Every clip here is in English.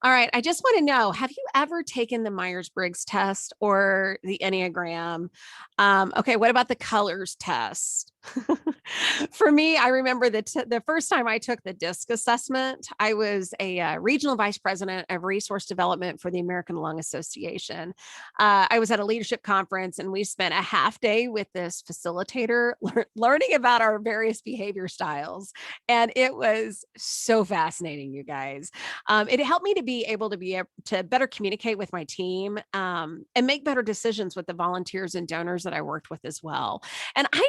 All right. I just want to know, have you ever taken the Myers Briggs test or the Enneagram? Okay. What about the colors test? For me, I remember the first time I took the DiSC assessment, I was a regional vice president of resource development for the American Lung Association. I was at a leadership conference and we spent a half day with this facilitator learning about our various behavior styles. And it was so fascinating, you guys. It helped me to be able to better communicate with my team and make better decisions with the volunteers and donors that I worked with as well. And I'm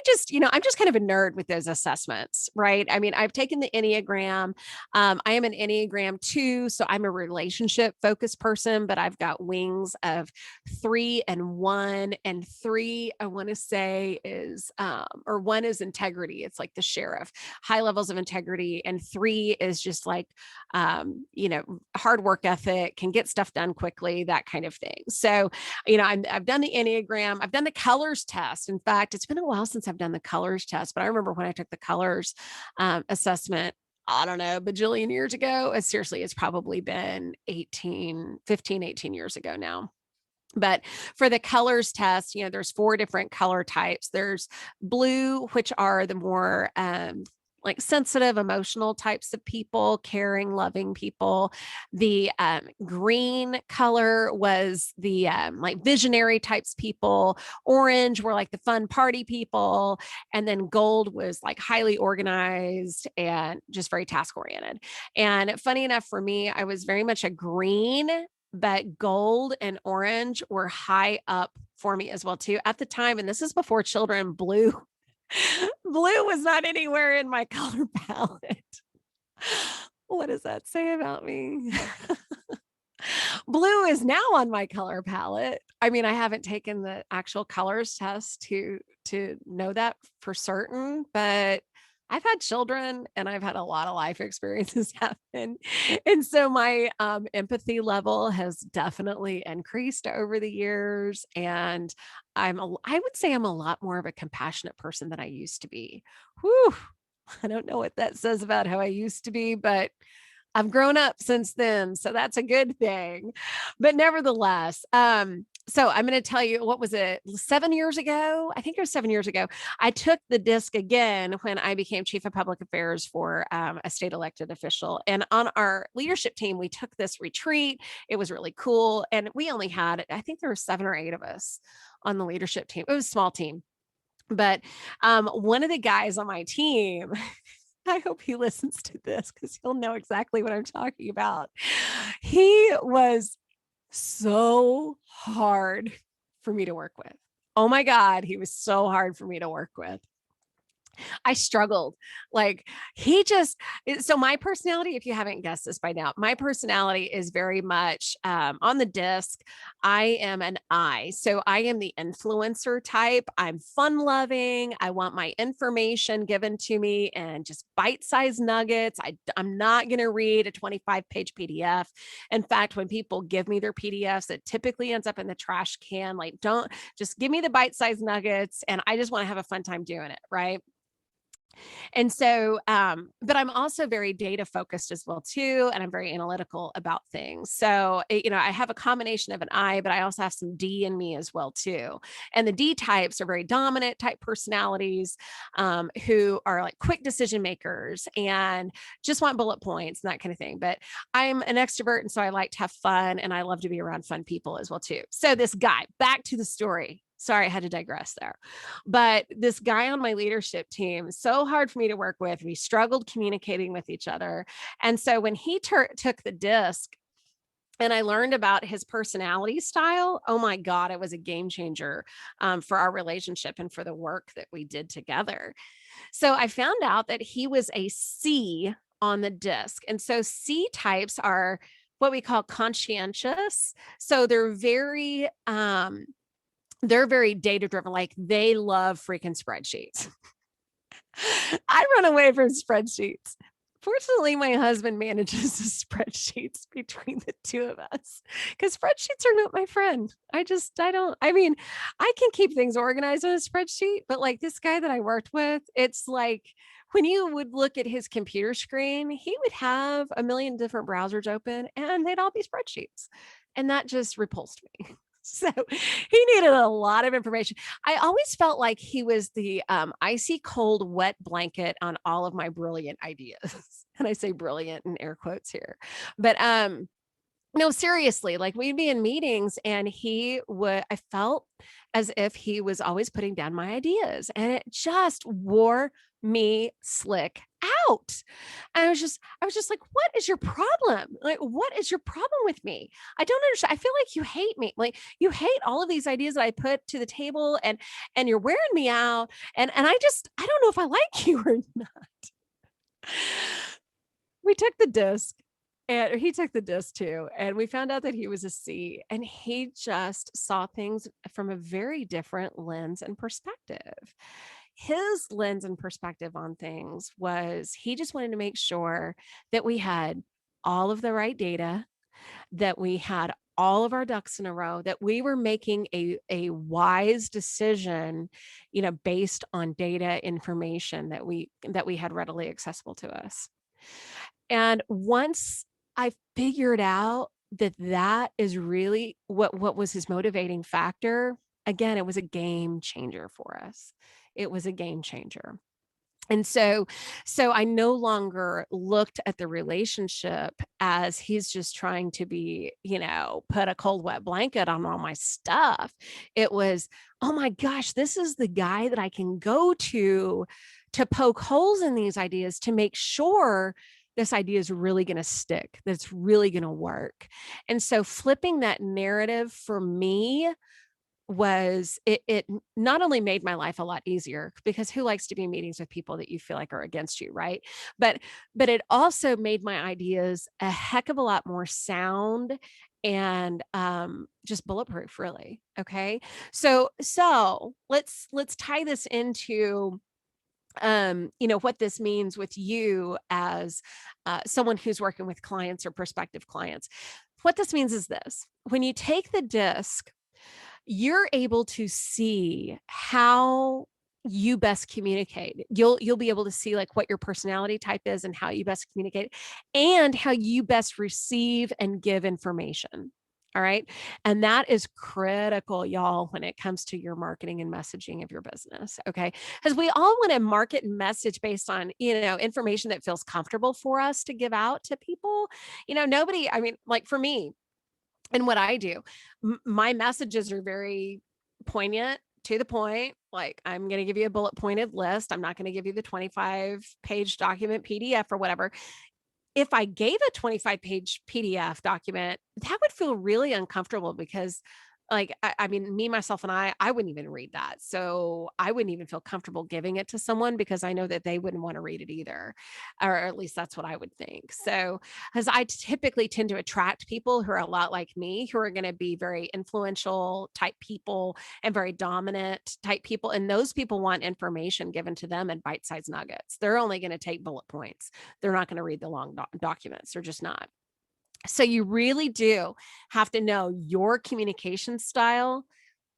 just kind of a nerd with those assessments, right? I mean, I've taken the Enneagram. I am an Enneagram 2, so I'm a relationship focused person, but I've got wings of 3 and 1. And 3, I want to say or 1 is integrity. It's like the sheriff, high levels of integrity. And 3 is just like, hard work ethic, can get stuff done quickly, that kind of thing. So, I've done the Enneagram, I've done the colors test. In fact, it's been a while since I've done the colors test, but I remember when I took the colors assessment, I don't know, bajillion years ago. Seriously, it's probably been 18 years ago now. But for the colors test, there's 4 different color types. There's blue, which are the more like sensitive, emotional types of people, caring, loving people. The green color was the like visionary types people. Orange were like the fun party people. And then gold was like highly organized and just very task oriented. And funny enough for me, I was very much a green, but gold and orange were high up for me as well too at the time. And this is before children. Blue was not anywhere in my color palette. What does that say about me? Blue is now on my color palette. I mean, I haven't taken the actual colors test to know that for certain, but I've had children and I've had a lot of life experiences happen. And so my empathy level has definitely increased over the years. And I would say I'm a lot more of a compassionate person than I used to be. Whew. I don't know what that says about how I used to be, but I've grown up since then, so that's a good thing. But nevertheless, so I'm going to tell you, what was it, 7 years ago? I think it was 7 years ago. I took the DiSC again when I became chief of public affairs for a state elected official. And on our leadership team, we took this retreat. It was really cool. And we only had, I think there were 7 or 8 of us on the leadership team. It was a small team. But one of the guys on my team, I hope he listens to this because he'll know exactly what I'm talking about. He was so hard for me to work with. Oh my God, he was so hard for me to work with. I struggled. Like so my personality, if you haven't guessed this by now, my personality is very much on the DiSC. I am an I. So I am the influencer type. I'm fun loving. I want my information given to me and just bite-sized nuggets. I'm not going to read a 25-page PDF. In fact, when people give me their PDFs, it typically ends up in the trash can. Like, don't just give me the bite-sized nuggets. And I just want to have a fun time doing it. Right. And so, but I'm also very data focused as well too, and I'm very analytical about things. So, I have a combination of an I, but I also have some D in me as well too. And the D types are very dominant type personalities, who are like quick decision makers and just want bullet points and that kind of thing. But I'm an extrovert, and so I like to have fun, and I love to be around fun people as well too. So this guy, back to the story. Sorry, I had to digress there. But this guy on my leadership team, so hard for me to work with. We struggled communicating with each other. And so when he took the DiSC and I learned about his personality style, oh my God, it was a game changer for our relationship and for the work that we did together. So I found out that he was a C on the DiSC. And so C types are what we call conscientious. So they're very data driven. Like, they love freaking spreadsheets. I run away from spreadsheets. Fortunately, my husband manages the spreadsheets between the two of us because spreadsheets are not my friend. I mean, I can keep things organized on a spreadsheet, but like this guy that I worked with, it's like when you would look at his computer screen, he would have a million different browsers open and they'd all be spreadsheets. And that just repulsed me. So he needed a lot of information. I always felt like he was the icy cold wet blanket on all of my brilliant ideas. And I say brilliant in air quotes here. But no, seriously, like we'd be in meetings and I felt as if he was always putting down my ideas and it just wore me slick out. And I was just like, what is your problem? Like, what is your problem with me? I don't understand. I feel like you hate me. Like you hate all of these ideas that I put to the table and you're wearing me out. And I don't know if I like you or not. We took the disc and he took the disc too, and we found out that he was a C, and he just saw things from a very different lens and perspective. His lens and perspective on things was he just wanted to make sure that we had all of the right data, that we had all of our ducks in a row, that we were making a wise decision, based on data information that we had readily accessible to us. And once I figured out that that is really what was his motivating factor, again, it was a game changer for us. It was a game changer. And so I no longer looked at the relationship as he's just trying to put a cold wet blanket on all my stuff. It was, oh my gosh, this is the guy that I can go to poke holes in these ideas to make sure this idea is really going to stick, that's really going to work. And so flipping that narrative for me was it not only made my life a lot easier, because who likes to be in meetings with people that you feel like are against you, right? But it also made my ideas a heck of a lot more sound and just bulletproof, really. Okay. So let's tie this into what this means with you as someone who's working with clients or prospective clients. What this means is this: when you take the disc, you're able to see how you best communicate. You'll be able to see like what your personality type is and how you best communicate and how you best receive and give information. All right. And that is critical, y'all, when it comes to your marketing and messaging of your business. Okay. Because we all want to market and message based on, information that feels comfortable for us to give out to people. Nobody, I mean, like for me, and what I do, my messages are very poignant, to the point. Like, I'm going to give you a bullet pointed list. I'm not going to give you the 25-page document PDF or whatever. If I gave a 25-page PDF document, that would feel really uncomfortable because I mean, me, myself, and I wouldn't even read that. So I wouldn't even feel comfortable giving it to someone because I know that they wouldn't want to read it either. Or at least that's what I would think. So, because I typically tend to attract people who are a lot like me, who are going to be very influential type people and very dominant type people. And those people want information given to them in bite-sized nuggets. They're only going to take bullet points. They're not going to read the long documents. They're just not. So you really do have to know your communication style.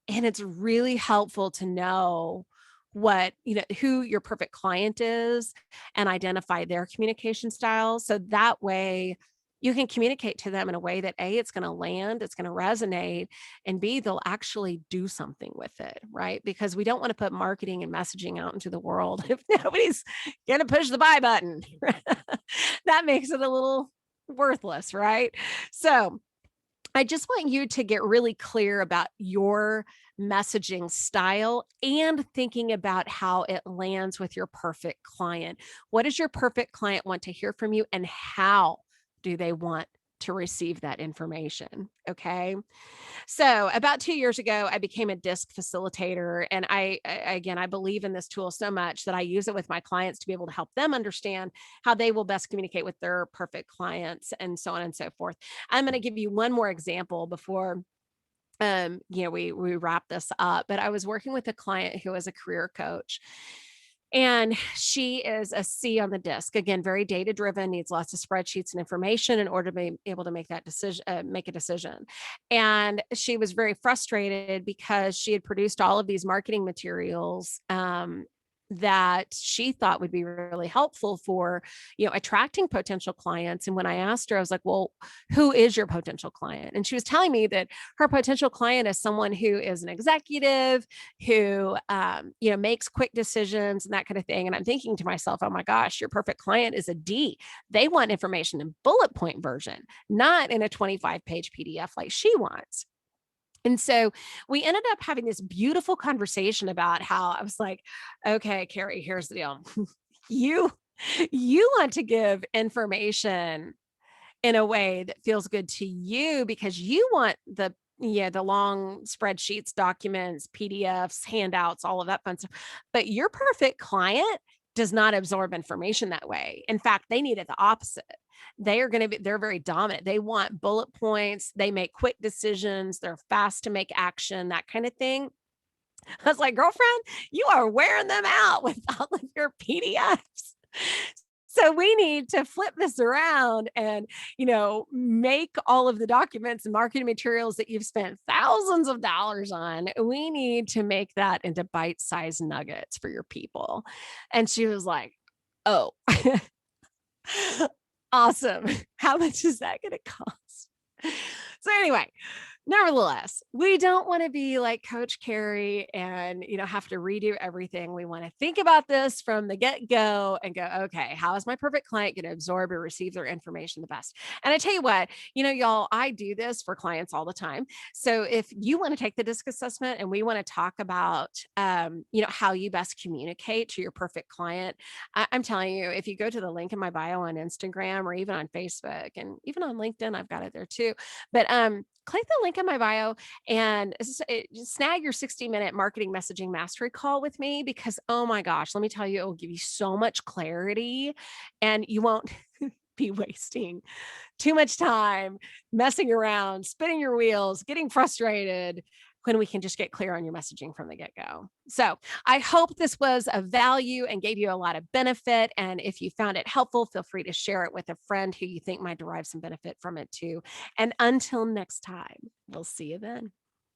And it's really helpful to know who your perfect client is and identify their communication style. So that way you can communicate to them in a way that A, it's going to land, it's going to resonate, and B, they'll actually do something with it, right? Because we don't want to put marketing and messaging out into the world if nobody's going to push the buy button. That makes it a little worthless, right? So I just want you to get really clear about your messaging style and thinking about how it lands with your perfect client. What does your perfect client want to hear from you, and how do they want to receive that information? Okay. So about 2 years ago, I became a DiSC facilitator. And again, I believe in this tool so much that I use it with my clients to be able to help them understand how they will best communicate with their perfect clients and so on and so forth. I'm going to give you one more example before we wrap this up. But I was working with a client who was a career coach. And she is a C on the disc. Again, very data driven, needs lots of spreadsheets and information in order to be able to make that decision, make a decision. And she was very frustrated because she had produced all of these marketing materials. that she thought would be really helpful for, attracting potential clients. And when I asked her, I was like, well, who is your potential client? And she was telling me that her potential client is someone who is an executive, who, makes quick decisions and that kind of thing. And I'm thinking to myself, oh my gosh, your perfect client is a D. They want information in bullet point version, not in a 25-page PDF like she wants. And so we ended up having this beautiful conversation about how I was like, okay, Carrie, here's the deal. you you want to give information in a way that feels good to you because you want the long spreadsheets, documents, PDFs, handouts, all of that fun stuff. But your perfect client does not absorb information that way. In fact, they need it the opposite. They're very dominant. They want bullet points, they make quick decisions, they're fast to make action, that kind of thing. I was like, girlfriend, you are wearing them out with all of your PDFs. So we need to flip this around and, make all of the documents and marketing materials that you've spent thousands of dollars on. We need to make that into bite-sized nuggets for your people. And she was like, oh, awesome. How much is that going to cost? So anyway, nevertheless, we don't want to be like Coach Carrie and, have to redo everything. We want to think about this from the get-go and go, okay, how is my perfect client going to absorb or receive their information the best? And I tell you what, y'all, I do this for clients all the time. So if you want to take the DiSC assessment and we want to talk about, how you best communicate to your perfect client, I'm telling you, if you go to the link in my bio on Instagram or even on Facebook and even on LinkedIn, I've got it there too. But click the link in my bio and snag your 60-minute marketing messaging mastery call with me because, oh my gosh, let me tell you, it will give you so much clarity and you won't be wasting too much time messing around, spinning your wheels, getting frustrated when we can just get clear on your messaging from the get-go. So I hope this was of value and gave you a lot of benefit. And if you found it helpful, feel free to share it with a friend who you think might derive some benefit from it too. And until next time, we'll see you then.